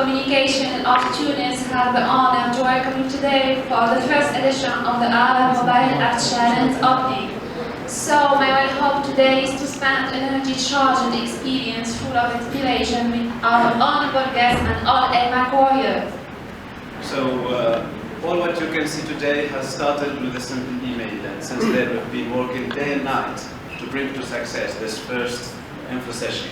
Communication of Tunis have the honor to welcome you today for the first edition of the Arab Mobile App Challenge opening. So my hope today is to spend an energy-charged experience full of inspiration with our honorable guests and all AMAC warriors. So all what you can see today has started with a simple email, and since then we've been working day and night to bring to success this first info session.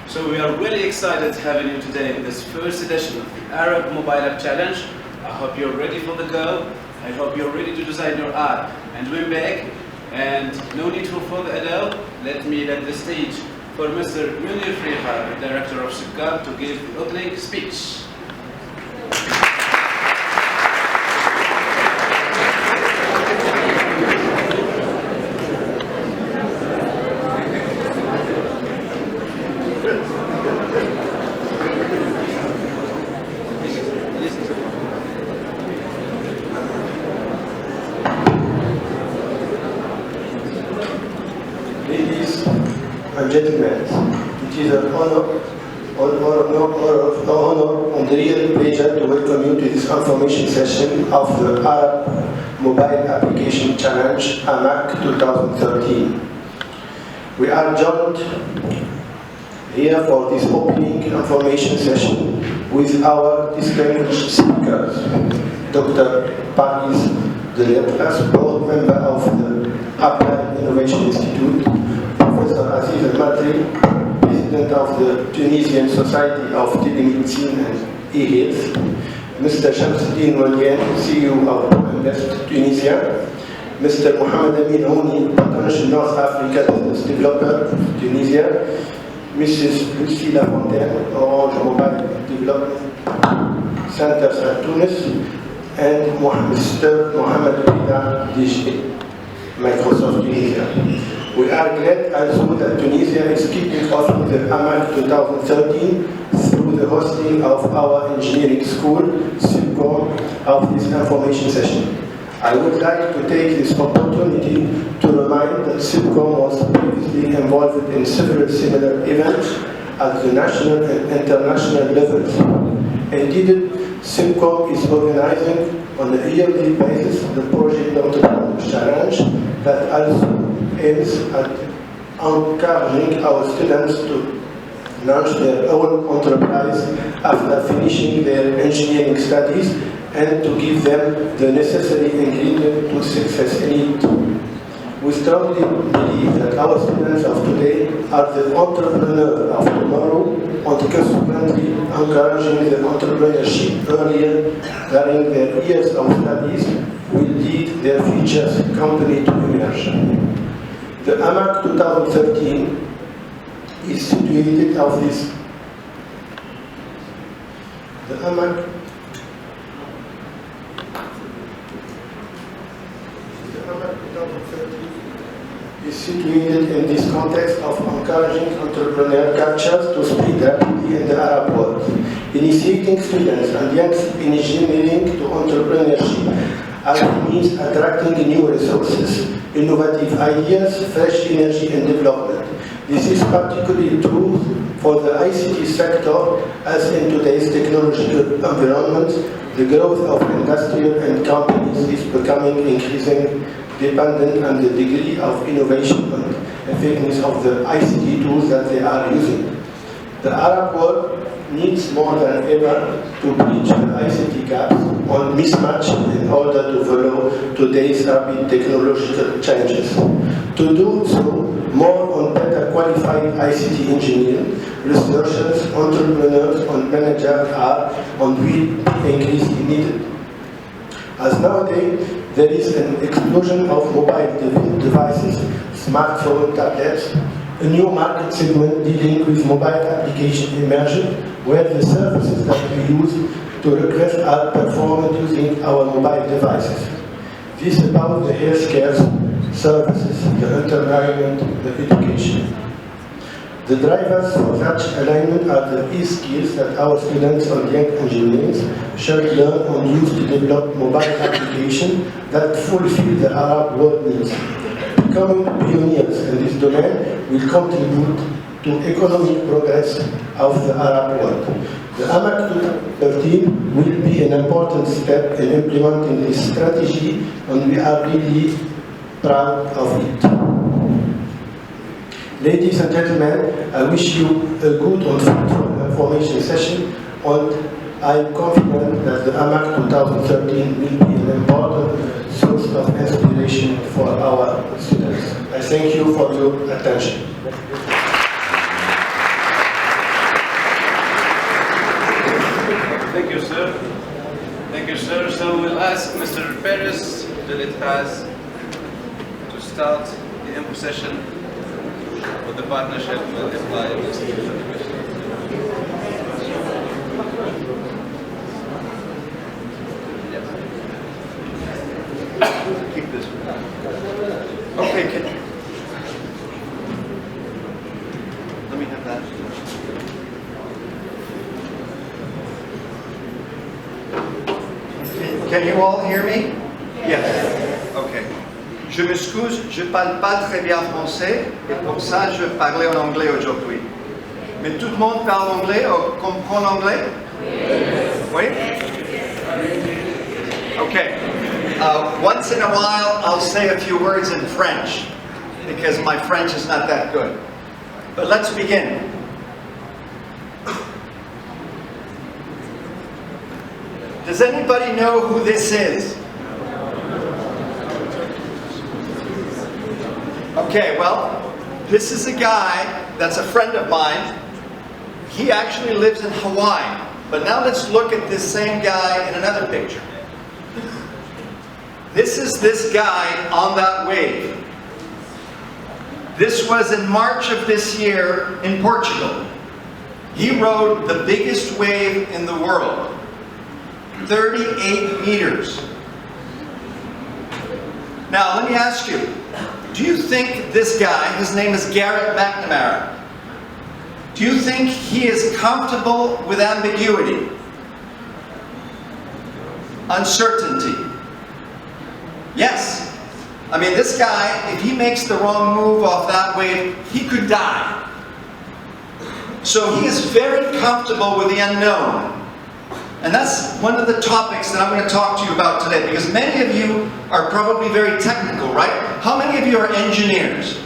So we are really excited having you today in this first edition of the Arab Mobile App Challenge. I hope you're ready for the go. I hope you're ready to design your app and win big. And no need for further ado, let me let the stage for Mr. Frikha, the director of Sup'Com, to give the opening speech. Ladies and gentlemen, it is an honor and real pleasure to welcome you to this information session of the Arab Mobile Application Challenge AMAC 2013. We are joined here for this opening information session with our distinguished speakers, Dr. Paris Deletras, board member of the Applied Innovation Institute, Professor Aziz Al-Madri, President of the Tunisian Society of Telemedicine and E-Health, Mr. Shamsuddin Marwen, CEO of Invest Tunisia, Mr. Mohamed Amin Ouni, potential North Africa business developer of Tunisia, Mrs. Lucie Lafontaine, Orange Mobile Development Centers at Tunis, and Mr. Mohamed Rida, DG, Microsoft Tunisia. We are glad also that Tunisia is kicking off the AMAC 2013 through the hosting of our engineering school, Sup'Com, of this information session. I would like to take this opportunity to remind that Sup'Com was previously involved in several similar events at the national and international levels. Indeed, Sup'Com is organizing on a yearly basis the Project Entrepreneur Challenge that also aims at encouraging our students to launch their own enterprise after finishing their engineering studies and to give them the necessary ingredient to success in it. We strongly believe that our students of today are the entrepreneurs of tomorrow, and consequently encouraging the entrepreneurship earlier during their years of studies will lead their future company to emerge. The AMAC 2013 is situated of this. The AMAC is situated in this context of encouraging entrepreneurial cultures to spread rapidly in the Arab world, initiating students and young engineering to entrepreneurship as it means attracting new resources, innovative ideas, fresh energy and development. This is particularly true for the ICT sector, as in today's technological environment, the growth of industrial and companies is becoming increasingly dependent on the degree of innovation and effectiveness of the ICT tools that they are using. The Arab world needs more than ever to bridge the ICT gaps on mismatch in order to follow today's rapid technological changes. To do so, more and better qualified ICT engineers, researchers, entrepreneurs, and managers are and will be increasingly needed. As nowadays, there is an explosion of mobile devices, smartphones, tablets, a new market segment dealing with mobile application emerged, where the services that we use to request are performed using our mobile devices. This is about the healthcare services, the entertainment, the education. The drivers for such alignment are the e-skills that our students and young engineers should learn and use to develop mobile applications that fulfill the Arab world needs. Becoming pioneers in this domain will contribute to economic progress of the Arab world. The AMAC 2013 will be an important step in implementing this strategy, and we are really proud of it. Ladies and gentlemen, I wish you a good and fruitful information session, and I am confident that the AMAC 2013 will be an important source of inspiration for our students. I thank you for your attention. Thank you, sir. Thank you, sir. So we'll ask Mr. Perez Delitraz to start the info session with the partnership with the client. Keep this one. Okay, let me have that. Can you all hear me? Yes. Okay. Je m'excuse, je ne parle pas très bien français et pour ça je parlais en anglais aujourd'hui. Mais tout le monde parle anglais ou comprend anglais? Oui? Okay. Once in a while I'll say a few words in French because my French is not that good. But let's begin. Does anybody know who this is? Okay, well, this is a guy that's a friend of mine. He actually lives in Hawaii. But now let's look at this same guy in another picture. This is this guy on that wave. This was in March of this year in Portugal. He rode the biggest wave in the world. 38 meters. Now, let me ask you, do you think this guy, his name is Garrett McNamara, do you think he is comfortable with ambiguity, uncertainty? Yes. I mean, this guy, if he makes the wrong move off that wave, he could die. So he is very comfortable with the unknown. And that's one of the topics that I'm going to talk to you about today, because many of you are probably very technical, right? How many of you are engineers?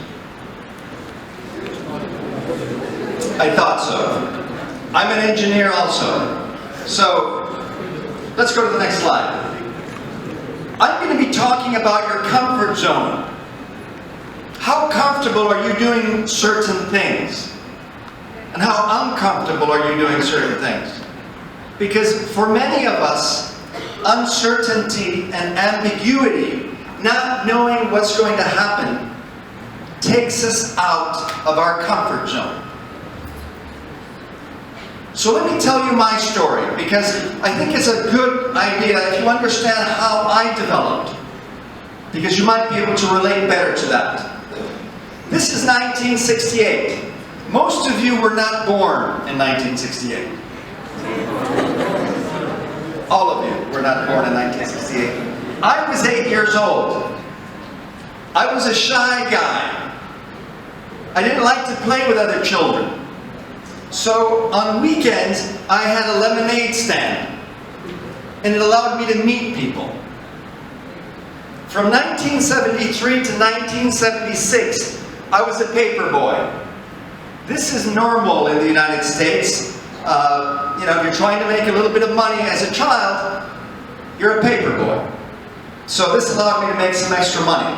I thought so. I'm an engineer also. So, let's go to the next slide. I'm going to be talking about your comfort zone. How comfortable are you doing certain things? And how uncomfortable are you doing certain things? Because for many of us, uncertainty and ambiguity, not knowing what's going to happen, takes us out of our comfort zone. So let me tell you my story, because I think it's a good idea if you understand how I developed, because you might be able to relate better to that. This is 1968. Most of you were not born in 1968. All of you were not born in 1968. I was 8 years old. I was a shy guy. I didn't like to play with other children. So on weekends, I had a lemonade stand. And it allowed me to meet people. From 1973 to 1976, I was a paper boy. This is normal in the United States. You know, if you're trying to make a little bit of money as a child, you're a paper boy. So this allowed me to make some extra money.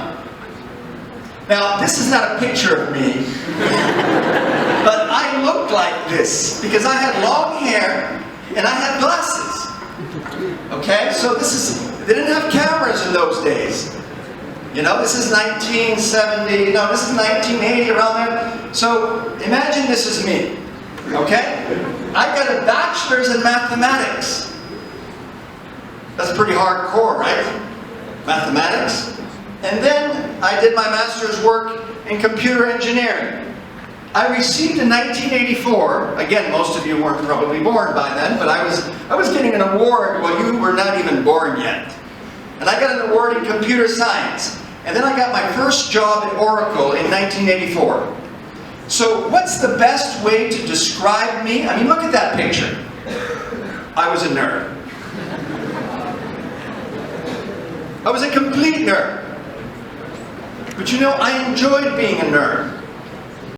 Now, this is not a picture of me, but I looked like this because I had long hair and I had glasses. Okay, so this is, they didn't have cameras in those days. You know, this is 1970, no, this is 1980, around there. So imagine this is me. Okay? I got a bachelor's in mathematics. That's pretty hardcore, right? Mathematics. And then I did my master's work in computer engineering. I received in 1984, again, most of you weren't probably born by then, but I was getting an award while you were not even born yet. And I got an award in computer science. And then I got my first job at Oracle in 1984. So what's the best way to describe me? I mean, look at that picture. I was a nerd. I was a complete nerd. But you know, I enjoyed being a nerd.